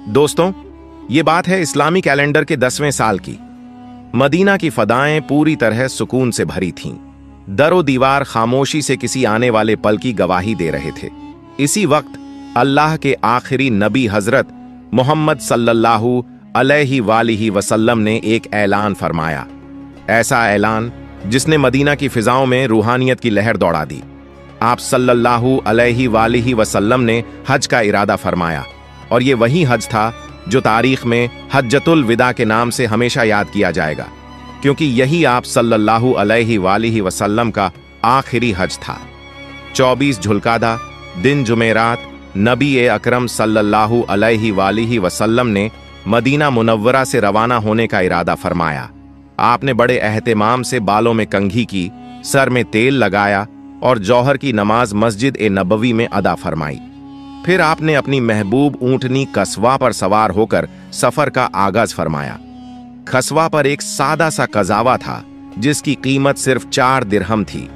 दोस्तों, ये बात है इस्लामी कैलेंडर के 10वें साल की। मदीना की फदाएं पूरी तरह सुकून से भरी थीं। दरो दीवार खामोशी से किसी आने वाले पल की गवाही दे रहे थे। इसी वक्त अल्लाह के आखिरी नबी हजरत मोहम्मद सल्लल्लाहु अलैहि वसल्लम ने एक ऐलान फरमाया। ऐसा ऐलान जिसने मदीना की फिजाओं में रूहानियत की लहर दौड़ा दी। आप सल्लल्लाहु अलैहि वसल्लम ने हज का इरादा फरमाया, और ये वही हज था जो तारीख में हज्जतुल विदा के नाम से हमेशा याद किया जाएगा, क्योंकि यही आप सल्लल्लाहु अलैहि वसल्लम का आखिरी हज था। 24 झुल्कादा दिन जुमेरात नबी अकरम सल्लल्लाहु अलैहि वसल्लम ने मदीना मुनव्वरा से रवाना होने का इरादा फरमाया। आपने बड़े एहतिमाम से बालों में कंघी की, सर में तेल लगाया और जौहर की नमाज मस्जिद नबवी में अदा फरमाई। फिर आपने अपनी महबूब ऊंटनी कस्वा पर सवार होकर सफर का आगाज फरमाया। खसवा पर एक सादा सा कजावा था जिसकी कीमत सिर्फ 4 दिरहम थी,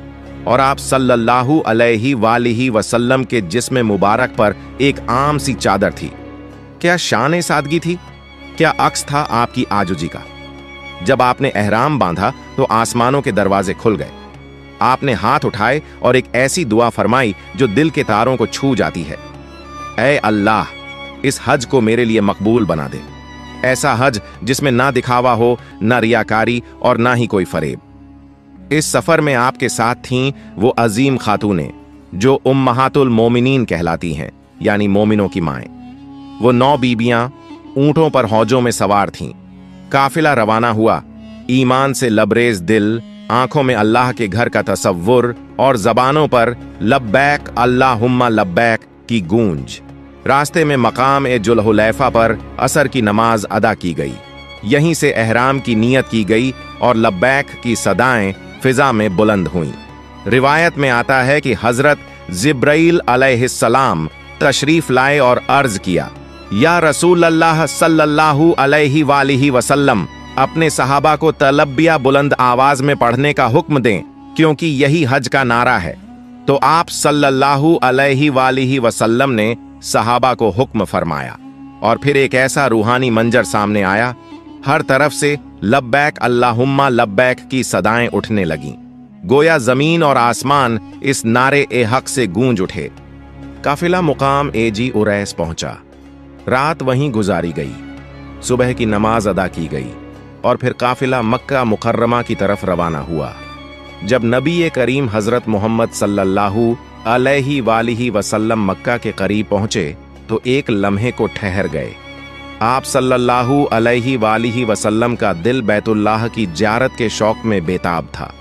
और आप सल्लल्लाहु अलैहि वसल्लम के जिस्म मुबारक पर एक आम सी चादर थी। क्या शान सादगी थी, क्या अक्स था आपकी आजुजी का। जब आपने एहराम बांधा तो आसमानों के दरवाजे खुल गए। आपने हाथ उठाए और एक ऐसी दुआ फरमाई जो दिल के तारों को छू जाती है। ऐ अल्लाह, इस हज को मेरे लिए मकबूल बना दे। ऐसा हज जिसमें ना दिखावा हो, ना रियाकारी और ना ही कोई फरेब। इस सफर में आपके साथ थीं वो अजीम खातूनें जो उम्महातुल मोमिनीन कहलाती हैं, यानी मोमिनों की माएं। वो 9 बीबियां ऊंटों पर हौजों में सवार थीं। काफिला रवाना हुआ, ईमान से लबरेज दिल, आंखों में अल्लाह के घर का तसव्वुर और जबानों पर लब्बैक अल्लाहुम्मा लब्बैक की गूंज। रास्ते में मकाम जुल्हुलैफा पर असर की नमाज अदा की गई। यहीं से एहराम की नियत की गई और लब्बैक की सदाएं फिजा में बुलंद हुईं। रिवायत में आता है कि हजरत जिब्राइल अलैहिस्सलाम तशरीफ लाए और अर्ज किया, या रसूल अल्लाह सल्लल्लाहु अलैहि वसल्लम, अपने सहाबा को तलबिया बुलंद आवाज में पढ़ने का हुक्म दें, क्योंकि यही हज का नारा है। तो आप सल्लल्लाहु अलैहि वसल्लम ने सहाबा को हुक्म फरमाया, और फिर एक ऐसा रूहानी मंजर सामने आया। हर तरफ से लब्बैक अल्लाहुम्मा लब्बैक की सदाएं उठने लगीं। गोया जमीन और आसमान इस नारे हक से गूंज उठे। काफिला मुकाम जी उरैस पहुंचा। रात वहीं गुजारी गई। सुबह की नमाज अदा की गई और फिर काफिला मक्का मुकर्रमा की तरफ रवाना हुआ। जब नबी करीम हजरत मोहम्मद सल्लल्लाहु अलैहि वसल्लम मक्का के करीब पहुंचे तो एक लम्हे को ठहर गए। आप सल्लल्लाहु अलैहि वसल्लम का दिल बैतुल्लाह की ज़ियारत के शौक में बेताब था।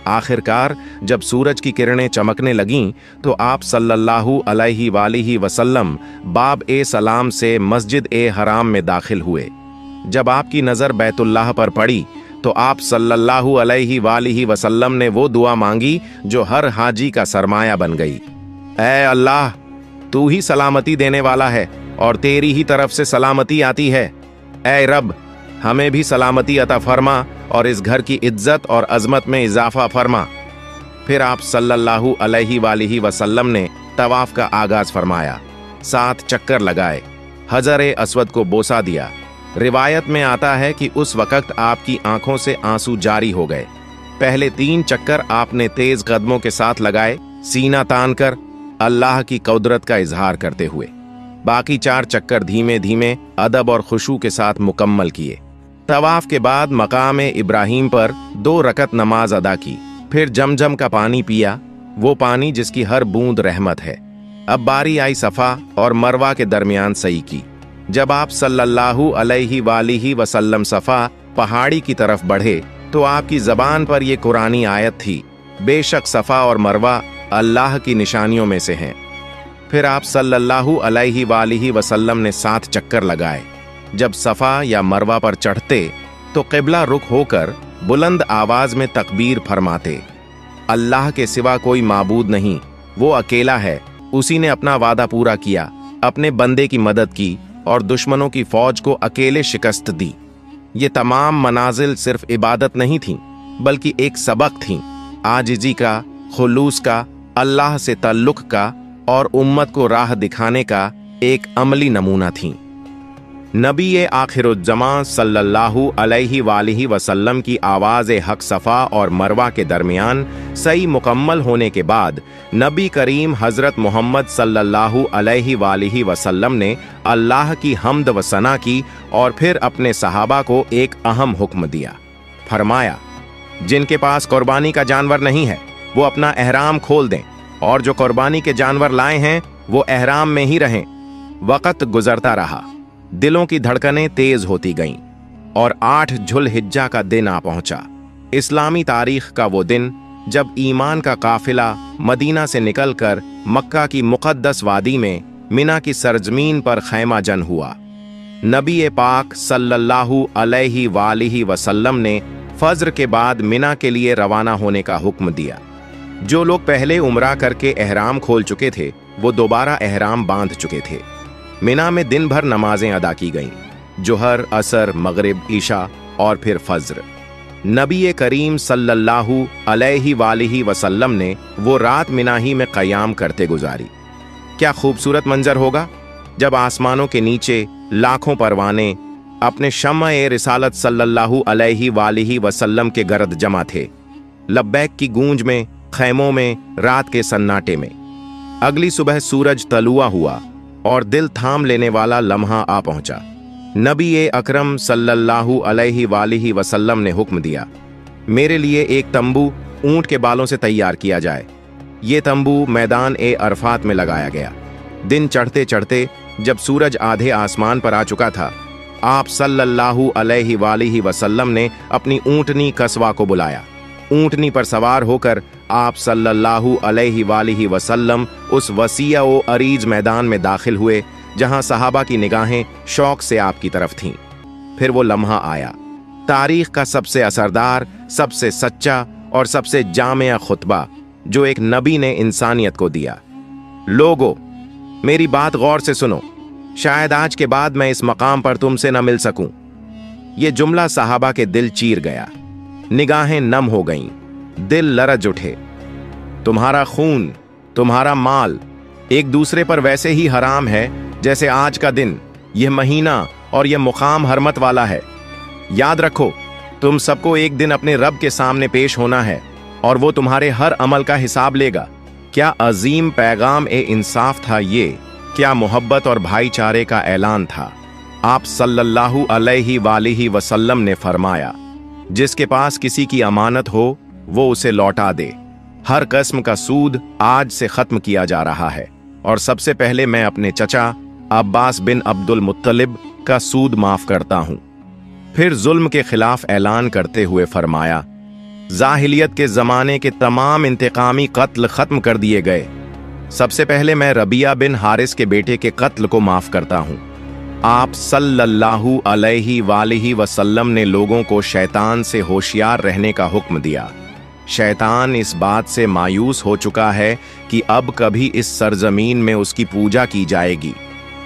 आखिरकार जब सूरज की किरणें चमकने लगीं तो आप सल्लल्लाहु अलैहि वसल्लम बाब सलाम से मस्जिद हराम में दाखिल हुए। जब आपकी नज़र बैतुल्लाह पर पड़ी तो आप सल्लल्लाहु अलैहि वसल्लम ने वो दुआ मांगी जो हर हाजी का सरमाया बन गई। ऐ अल्लाह, तू ही सलामती देने वाला है और तेरी ही तरफ से सलामती आती है। ऐ रब, हमें भी सलामती अता फरमा और इस घर की इज्जत और अजमत में इजाफा फरमा। फिर आप सल्लल्लाहु अलैहि वसल्लम ने तवाफ का आगाज फरमाया। 7 चक्कर लगाए, हजर अस्वद को बोसा दिया। रिवायत में आता है कि उस वक्त आपकी आंखों से आंसू जारी हो गए। पहले 3 चक्कर आपने तेज कदमों के साथ लगाए, सीना तान कर अल्लाह की कुदरत का इजहार करते हुए। बाकी 4 चक्कर धीमे धीमे अदब और खुशू के साथ मुकम्मल किए। तवाफ के बाद मकाम इब्राहिम पर 2 रकत नमाज अदा की। फिर जमजम का पानी पिया, वो पानी जिसकी हर बूंद रहमत है। अब बारी आई सफा और मरवा के दरमियान सई की। जब आप सल्लल्लाहु अलैहि वसल्लम सफा पहाड़ी की तरफ बढ़े तो आपकी जबान पर यह कुरानी आयत थी, बेशक सफा और मरवा अल्लाह की निशानियों में से हैं। फिर आप सल्लल्लाहु अलैहि वसल्लम ने 7 चक्कर लगाए। जब सफा या मरवा पर चढ़ते तो क़िबला रुख होकर बुलंद आवाज में तकबीर फरमाते, अल्लाह के सिवा कोई माबूद नहीं, वो अकेला है। उसी ने अपना वादा पूरा किया, अपने बंदे की मदद की और दुश्मनों की फौज को अकेले शिकस्त दी। ये तमाम मनाजिल सिर्फ इबादत नहीं थीं, बल्कि एक सबक थीं, आजिजी का, खुलूस का, अल्लाह से ताल्लुक का और उम्मत को राह दिखाने का एक अमली नमूना थीं। नबी आखिरुज्जमा सल्लल्लाहु अलैहि वालिहि वसल्लम की आवाज़ हक सफ़ा और मरवा के दरमियान सही मुकम्मल होने के बाद नबी करीम हज़रत मोहम्मद सल्लल्लाहु अलैहि वालिहि वसल्लम ने अल्लाह की हम्द व सना की और फिर अपने सहाबा को एक अहम हुक्म दिया। फरमाया, जिनके पास कुर्बानी का जानवर नहीं है वो अपना एहराम खोल दें, और जो कुर्बानी के जानवर लाए हैं वो एहराम में ही रहें। वक़्त गुजरता रहा, दिलों की धड़कनें तेज होती गईं और 8 ज़ुल्हिज्जा का दिन आ पहुंचा। इस्लामी तारीख का वो दिन जब ईमान का काफिला मदीना से निकलकर मक्का की मुक़द्दस वादी में मिना की सरजमीन पर खैमा जन हुआ। नबी पाक सल्लल्लाहु अलैहि वालिहि वसल्लम ने फज्र के बाद मिना के लिए रवाना होने का हुक्म दिया। जो लोग पहले उम्रा करके एहराम खोल चुके थे वो दोबारा एहराम बांध चुके थे। मिना में दिन भर नमाजें अदा की गईं, जोहर, असर, मगरिब, ईशा और फिर फज्र। नबी करीम सल्लल्लाहु अलैहि वालिहि वसल्लम ने वो रात मिना ही में क़याम करते गुजारी। क्या खूबसूरत मंजर होगा जब आसमानों के नीचे लाखों परवाने अपने शम्अ-ए रिसालत सल्लल्लाहु अलैहि वालिहि वसल्लम के गर्द जमा थे। लब्बैक की गूंज में, खैमों में, रात के सन्नाटे में। अगली सुबह सूरज तलुआ हुआ और दिल थाम लेने वाला लम्हा आ पहुंचा। नबी अकरम सल्लल्लाहु अलैहि वालिहि वसल्लम ने हुक्म दिया, मेरे लिए एक तंबू ऊंट के बालों से तैयार किया जाए। ये तंबू मैदान अरफात में लगाया गया। दिन चढ़ते चढ़ते जब सूरज आधे आसमान पर आ चुका था, आप सल्लल्लाहु अलैहि वालिहि वसल्लम ने अपनी ऊंटनी कस्वा को बुलाया। ऊंटनी पर सवार होकर आप सल्लल्लाहु अलैहि वालिहि वसल्लम उस वसीया व अरीज मैदान में दाखिल हुए जहां सहाबा की निगाहें शौक से आपकी तरफ थीं। फिर वो लम्हा आया, तारीख का सबसे असरदार, सबसे सच्चा और सबसे जामिया खुतबा जो एक नबी ने इंसानियत को दिया। लोगो, मेरी बात गौर से सुनो, शायद आज के बाद मैं इस मकाम पर तुमसे न मिल सकूं। ये जुमला सहाबा के दिल चीर गया, निगाहें नम हो गईं, दिल लरज उठे। तुम्हारा खून, तुम्हारा माल एक दूसरे पर वैसे ही हराम है जैसे आज का दिन, यह महीना और यह मुकाम हरमत वाला है। याद रखो, तुम सबको एक दिन अपने रब के सामने पेश होना है और वो तुम्हारे हर अमल का हिसाब लेगा। क्या अजीम पैगाम इंसाफ था ये, क्या मोहब्बत और भाईचारे का ऐलान था। आप सल्लल्लाहु अलैहि वालिहि वसल्लम ने फरमाया, जिसके पास किसी की अमानत हो वो उसे लौटा दे। हर किस्म का सूद आज से खत्म किया जा रहा है और सबसे पहले मैं अपने चचा अब्बास बिन अब्दुल मुत्तलिब का सूद माफ करता हूं। फिर जुल्म के खिलाफ ऐलान करते हुए फरमाया, जाहिलियत के जमाने के तमाम इंतकामी कत्ल खत्म कर दिए गए। सबसे पहले मैं रबिया बिन हारिस के बेटे के कत्ल को माफ करता हूं। आप सल्लल्लाहु अलैहि वालिहि वसल्लम ने लोगों को शैतान से होशियार रहने का हुक्म दिया। शैतान इस बात से मायूस हो चुका है कि अब कभी इस सरजमीन में उसकी पूजा की जाएगी,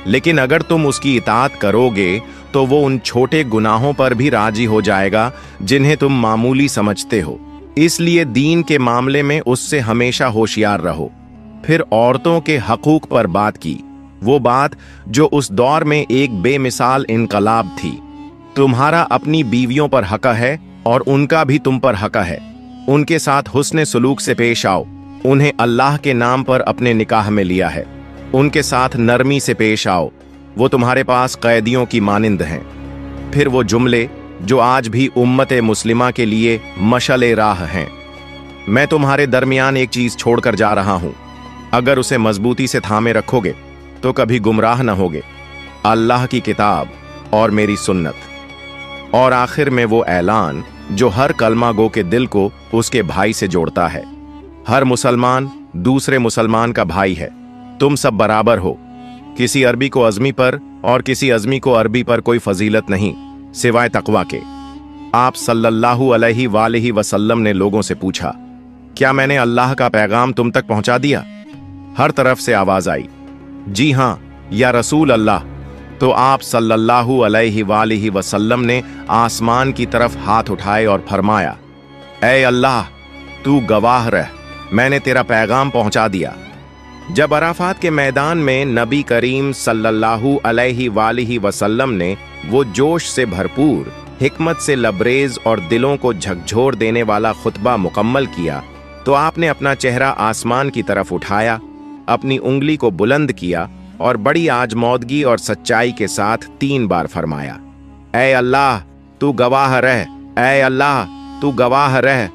लेकिन अगर तुम उसकी इताअत करोगे तो वो उन छोटे गुनाहों पर भी राजी हो जाएगा जिन्हें तुम मामूली समझते हो। इसलिए दीन के मामले में उससे हमेशा होशियार रहो। फिर औरतों के हकूक पर बात की, वो बात जो उस दौर में एक बेमिसाल इनकलाब थी। तुम्हारा अपनी बीवियों पर हक है और उनका भी तुम पर हक है। उनके साथ हुस्ने सलूक से पेश आओ। उन्हें अल्लाह के नाम पर अपने निकाह में लिया है। उनके साथ नरमी से पेश आओ, वो तुम्हारे पास कैदियों की मानिंद हैं। फिर वो जुमले जो आज भी उम्मत मुस्लिमा के लिए मशले राह हैं। मैं तुम्हारे दरमियान एक चीज छोड़कर जा रहा हूं, अगर उसे मजबूती से थामे रखोगे तो कभी गुमराह न होगे, अल्लाह की किताब और मेरी सुन्नत। और आखिर में वो ऐलान जो हर कलमा गो के दिल को उसके भाई से जोड़ता है। हर मुसलमान दूसरे मुसलमान का भाई है, तुम सब बराबर हो। किसी अरबी को अज़मी पर और किसी अज़मी को अरबी पर कोई फजीलत नहीं सिवाय तकवा के। आप सल्लल्लाहु अलैहि वालिहि वसल्लम ने लोगों से पूछा, क्या मैंने अल्लाह का पैगाम तुम तक पहुंचा दिया? हर तरफ से आवाज आई, जी हां या रसूल अल्लाह। तो आप सल्लल्लाहु अलैहि वालिहि वसल्लम ने आसमान की तरफ हाथ उठाए और फरमाया, ऐ अल्लाह, तू गवाह रह, मैंने तेरा पैगाम पहुंचा दिया। जब अराफात के मैदान में नबी करीम सल्लल्लाहु अलैहि वसल्लम ने वो जोश से भरपूर, हिकमत से लबरेज और दिलों को झकझोर देने वाला खुतबा मुकम्मल किया, तो आपने अपना चेहरा आसमान की तरफ उठाया, अपनी उंगली को बुलंद किया और बड़ी आजमौदगी और सच्चाई के साथ 3 बार फरमाया, ऐ अल्लाह तू गवाह रह, ऐ अल्लाह तू गवाह रह।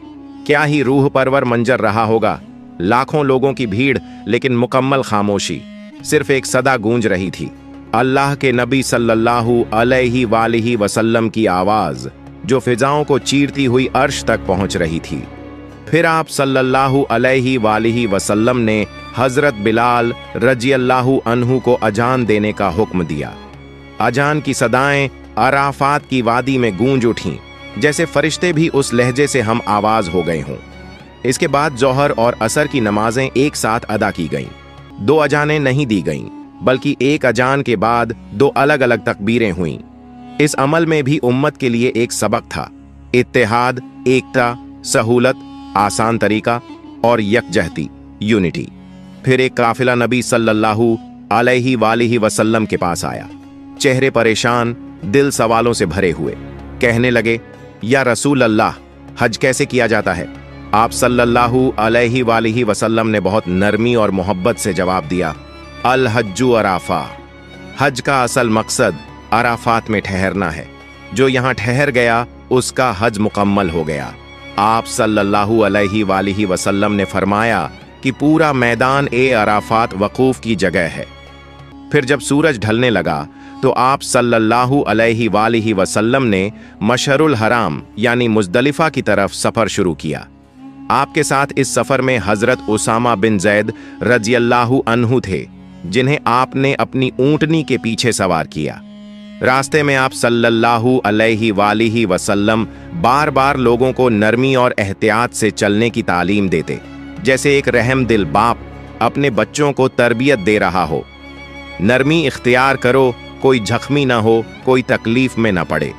क्या ही रूह परवर मंजर रहा होगा। लाखों लोगों की भीड़, लेकिन मुकम्मल खामोशी, सिर्फ एक सदा गूंज रही थी, अल्लाह के नबी सल्लल्लाहु अलैहि वसल्लम की आवाज, जो फिजाओं को चीरती हुई अर्श तक पहुंच रही थी। फिर आप सल्लल्लाहु अलैहि वसल्लम ने हजरत बिलाल रजियल्लाहु अन्हु को अजान देने का हुक्म दिया। अजान की सदाएं अराफात की वादी में गूंज उठीं, जैसे फरिश्ते भी उस लहजे से हम आवाज हो गए हों। इसके बाद जोहर और असर की नमाजें एक साथ अदा की गईं। 2 अजानें नहीं दी गईं, बल्कि एक अजान के बाद 2 अलग अलग तकबीरें हुईं। इस अमल में भी उम्मत के लिए एक सबक था, इत्तेहाद, एकता, सहूलत, आसान तरीका और यकजहती, यूनिटी। फिर एक काफिला नबी सल्लल्लाहु अलैहि वसल्लम के पास आया, चेहरे परेशान, दिल सवालों से भरे हुए। कहने लगे, या रसूल अल्लाह, हज कैसे किया जाता है? आप सल्लल्लाहु अलैहि वसल्लम ने बहुत नरमी और मोहब्बत से जवाब दिया, अल हज्जु अराफा, हज का असल मकसद अराफात में ठहरना है। जो यहाँ ठहर गया उसका हज मुकम्मल हो गया। आप सल्लल्लाहु अलैहि वसल्लम ने फरमाया कि पूरा मैदान ए अराफात वकूफ की जगह है। फिर जब सूरज ढलने लगा तो आप सल्लल्लाहु अलैहि वसल्लम ने मशअरुल हराम यानी मुज़दलिफा की तरफ सफर शुरू किया। आपके साथ इस सफर में हजरत उसामा बिन जैद रजियल्लाहु अन्हु थे, जिन्हें आपने अपनी ऊंटनी के पीछे सवार किया। रास्ते में आप सल्लल्लाहु अलैहि वसल्लम बार बार लोगों को नरमी और एहतियात से चलने की तालीम देते, जैसे एक रहम दिल बाप अपने बच्चों को तरबियत दे रहा हो। नरमी इख्तियार करो, कोई जख्मी ना हो, कोई तकलीफ में ना पड़े।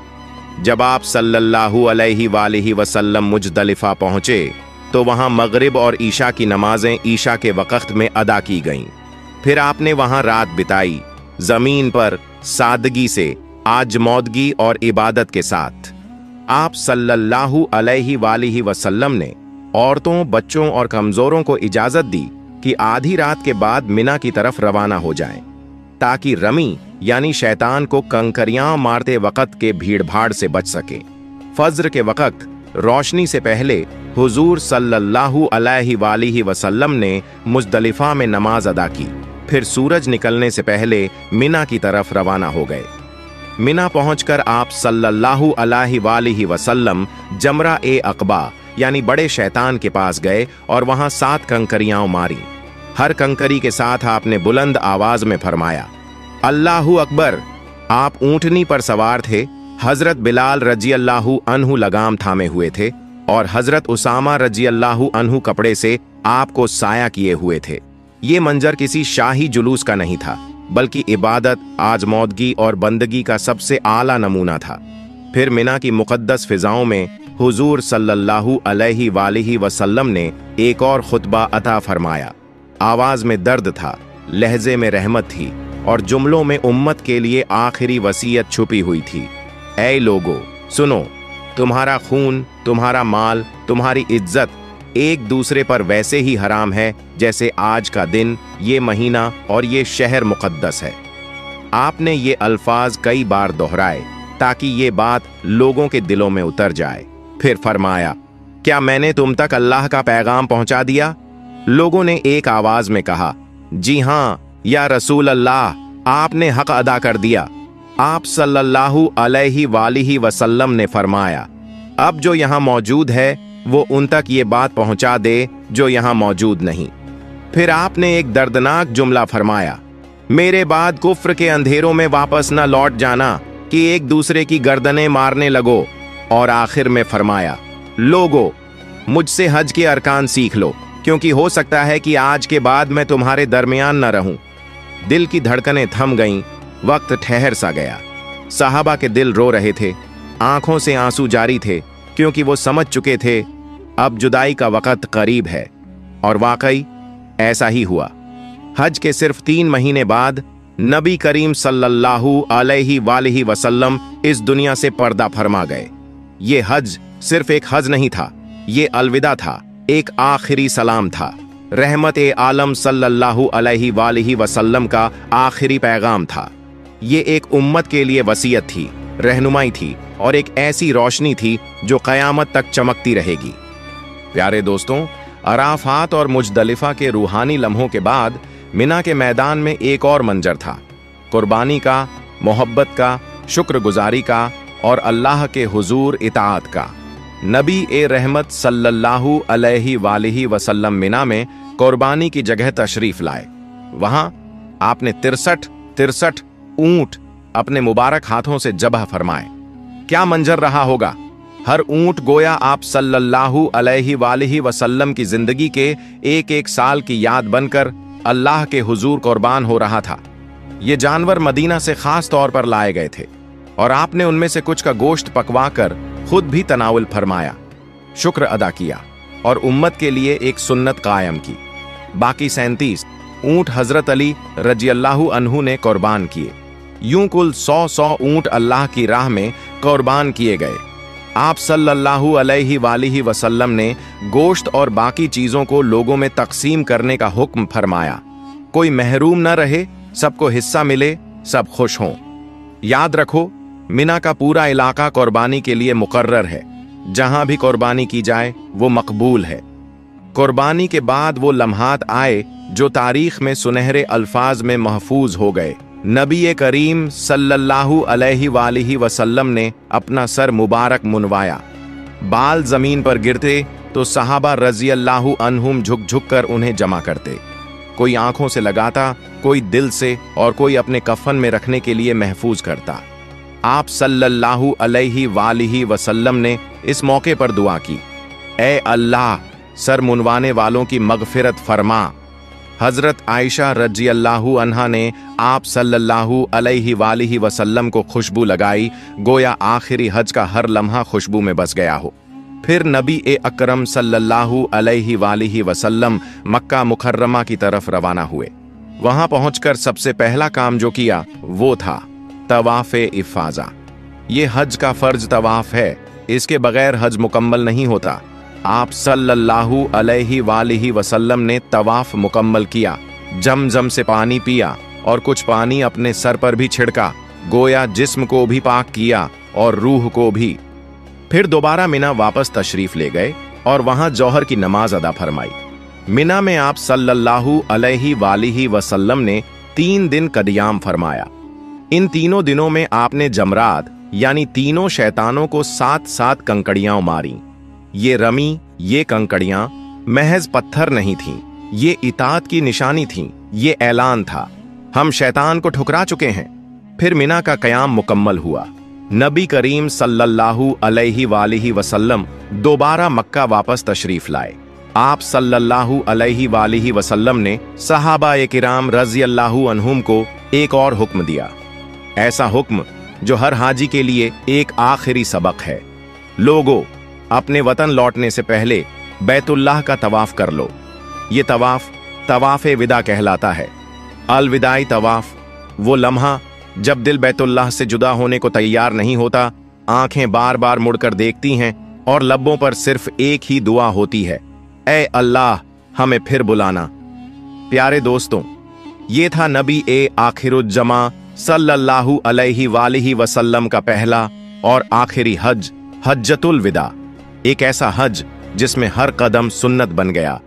जब आप सल्लल्लाहु अलैहि वसल्लम मुज़दलिफा पहुंचे तो वहां मगरिब और ईशा की नमाजें ईशा के वक़्त में अदा की गईं। फिर आपने वहां रात बिताई, जमीन पर सादगी से, आजमौदगी और इबादत के साथ। आप सल्लल्लाहु अलैहि वसल्लम ने औरतों, बच्चों और कमजोरों को इजाजत दी कि आधी रात के बाद मिना की तरफ रवाना हो जाएं, ताकि रमी यानी शैतान को कंकरियां मारते वक़्त के भीड़भाड़ से बच सके। फज्र के वक़्त रोशनी से पहले हुजूर सल्लल्लाहु अलैहि वसल्लम ने मुज़दलिफा में नमाज अदा की। फिर सूरज निकलने से पहले मिना की तरफ रवाना हो गए। मिना पहुंचकर आप सल्लल्लाहु अलैहि वसल्लम जमरा ए अक़बा यानी बड़े शैतान के पास गए और वहां 7 कंकरियां मारी। हर कंकरी के साथ आपने बुलंद आवाज में फरमाया, अल्लाहु अकबर। आप ऊंटनी पर सवार थे, हजरत बिलाल रजियल्लाहु अन्हु लगाम थामे हुए थे और हजरत उसामा रजियल्लाहु अन्हु कपड़े से आपको साया किए हुए थे। ये मंजर किसी शाही जुलूस का नहीं था, बल्कि इबादत, आजमौदगी और बंदगी का सबसे आला नमूना था। फिर मिना की मुकद्दस फिजाओं में हुजूर सल्लल्लाहु अलैहि वसल्लम ने एक और खुतबा अता फरमाया। आवाज में दर्द था, लहजे में रहमत थी और जुमलों में उम्मत के लिए आखिरी वसीयत छुपी हुई थी। ऐ लोगो, सुनो, तुम्हारा खून, तुम्हारा माल, तुम्हारी इज्जत एक दूसरे पर वैसे ही हराम है जैसे आज का दिन, ये महीना और ये शहर मुकद्दस है। आपने ये अल्फाज कई बार दोहराए ताकि ये बात लोगों के दिलों में उतर जाए। फिर फरमाया, क्या मैंने तुम तक अल्लाह का पैगाम पहुंचा दिया? लोगों ने एक आवाज में कहा, जी हां या रसूल अल्लाह, आपने हक अदा कर दिया। आप सल्लल्लाहु अलैहि वसल्लम ने फरमाया, अब जो यहां मौजूद है वो उन तक ये बात पहुंचा दे जो यहां मौजूद नहीं। फिर आपने एक दर्दनाक जुमला फरमाया, मेरे बाद कुफ्र के अंधेरों में वापस न लौट जाना कि एक दूसरे की गर्दनें मारने लगो। और आखिर में फरमाया, लोगो, मुझसे हज के अरकान सीख लो, क्योंकि हो सकता है कि आज के बाद मैं तुम्हारे दरमियान न रहूं। दिल की धड़कनें थम गईं, वक्त ठहर सा गया। सहाबा के दिल रो रहे थे, आंखों से आंसू जारी थे, क्योंकि वो समझ चुके थे अब जुदाई का वक्त करीब है। और वाकई ऐसा ही हुआ। हज के सिर्फ 3 महीने बाद नबी करीम सल्लल्लाहु अलैहि वसल्लम इस दुनिया से पर्दा फरमा गए। ये हज सिर्फ एक हज नहीं था, ये अलविदा था, एक आखिरी सलाम था। रहमत ए आलम सल्लल्लाहु अलैहि वसल्लम का आखिरी पैगाम था। ये एक उम्मत के लिए वसीयत थी, रहनुमाई थी और एक ऐसी रोशनी थी जो क़यामत तक चमकती रहेगी। प्यारे दोस्तों, अराफात और मुजदलिफा के रूहानी लम्हों के बाद मिना के मैदान में एक और मंजर था, कुर्बानी का, मोहब्बत का, शुक्रगुजारी का और अल्लाह के हुजूर इताअत का। नबी ए रहमत सल्लल्लाहु अलैहि वसल्लम मिना में कुर्बानी की जगह तशरीफ लाए। वहां आपने 63 ऊंट अपने मुबारक हाथों से ज़बह फरमाए। क्या मंजर रहा होगा। हर ऊंट गोया आप सल्लल्लाहु अलैहि वसल्लम की जिंदगी के एक साल की याद बनकर अल्लाह के हुजूर कुर्बान हो रहा था। ये जानवर मदीना से खास तौर पर लाए गए थे और आपने उनमें से कुछ का गोश्त पकवा कर खुद भी तनावुल फरमाया, शुक्र अदा किया और उम्मत के लिए एक सुन्नत कायम की। बाकी 37 ऊंट हजरत अली रज़ियल्लाहु अन्हु ने कुर्बान किए। यूं कुल 100 ऊंट अल्लाह की राह में कुर्बान किए गए। आप सल्लल्लाहु अलैहि वसल्लम ने गोश्त और बाकी चीजों को लोगों में तकसीम करने का हुक्म फरमाया। कोई महरूम न रहे, सबको हिस्सा मिले, सब खुश हों। याद रखो, मिना का पूरा इलाका कुर्बानी के लिए मुकर्रर है। जहां भी कुर्बानी की जाए वो मकबूल है। कुर्बानी के बाद वो लम्हात आए जो तारीख में सुनहरे अल्फाज में महफूज हो गए। नबी करीम सल्लल्लाहु अलैहि वसल्लम ने अपना सर मुबारक मुनवाया। बाल जमीन पर गिरते तो सहाबा रज़ियल्लाहु अन्हुम झुक झुक कर उन्हें जमा करते। कोई आंखों से लगाता, कोई दिल से और कोई अपने कफन में रखने के लिए महफूज करता। आप सल्लल्लाहु अलैहि वसल्लम ने इस मौके पर दुआ की, ए अल्लाह, सर मुनवाने वालों की मगफिरत फरमा। हजरत आयशा रज़ियल्लाहु अन्हा ने आप सल्लल्लाहु अलैहि वसल्लम को खुशबू लगाई, गोया आखिरी हज का हर लम्हा खुशबू में बस गया हो। फिर नबी ए अकरम सल्लल्लाहु अलैहि वसल्लम मक्का मुकर्रमा की तरफ रवाना हुए। वहां पहुंचकर सबसे पहला काम जो किया वो था तवाफ़ इफ़ाज़ा। ये हज का फर्ज तवाफ है, इसके बगैर हज मुकम्मल नहीं होता। आप सल्लल्लाहु अलैहि वसल्लम ने तवाफ मुकम्मल किया, जमजम से पानी पिया और कुछ पानी अपने सर पर भी छिड़का, गोया जिस्म को भी पाक किया और रूह को भी। फिर दोबारा मिना वापस तशरीफ ले गए और वहां जौहर की नमाज अदा फरमाई। मिना में आप सल्लल्लाहु अलैहि वसल्लम ने 3 दिन कदियाम फरमाया। इन तीनों दिनों में आपने जमरात यानी तीनों शैतानों को 7 कंकड़ियां मारी। ये रमी, ये कंकड़ियां महज पत्थर नहीं थीं, ये इताअत की निशानी थीं। ये ऐलान था, हम शैतान को ठुकरा चुके हैं। फिर मिना का कयाम मुकम्मल हुआ। नबी करीम सल्लल्लाहु अलैहि वसल्लम दोबारा मक्का वापस तशरीफ लाए। आप सल्लल्लाहु अलैहि वसल्लम ने सहाबा किराम रज़ियल्लाहु अन्हुम को एक और हुक्म दिया, ऐसा हुक्म जो हर हाजी के लिए एक आखिरी सबक है। लोगों, अपने वतन लौटने से पहले बैतुल्लाह का तवाफ कर लो। ये तवाफ तवाफ़े विदा कहलाता है। अलविदाई तवाफ, वो लम्हा जब दिल बैतुल्लाह से जुदा होने को तैयार नहीं होता, आंखें बार बार मुड़कर देखती हैं और लब्बों पर सिर्फ एक ही दुआ होती है, ए अल्लाह, हमें फिर बुलाना। प्यारे दोस्तों, ये था नबी ए आखिरुज्जमा सल्लल्लाहु अलैहि वसल्लम का पहला और आखिरी हज, हज्जतुल विदा। एक ऐसा हज जिसमें हर कदम सुन्नत बन गया।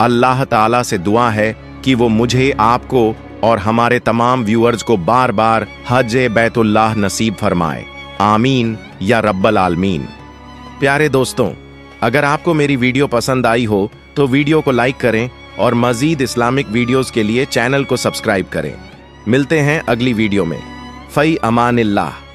अल्लाह ताला से दुआ है कि वो मुझे, आपको और हमारे तमाम व्यूअर्स को बार बार हज बैतुल्लाह नसीब फरमाए। आमीन या रब्बल आलमीन। प्यारे दोस्तों, अगर आपको मेरी वीडियो पसंद आई हो तो वीडियो को लाइक करें और मजीद इस्लामिक वीडियोस के लिए चैनल को सब्सक्राइब करें। मिलते हैं अगली वीडियो में। फ़ई अमानिल्लाह।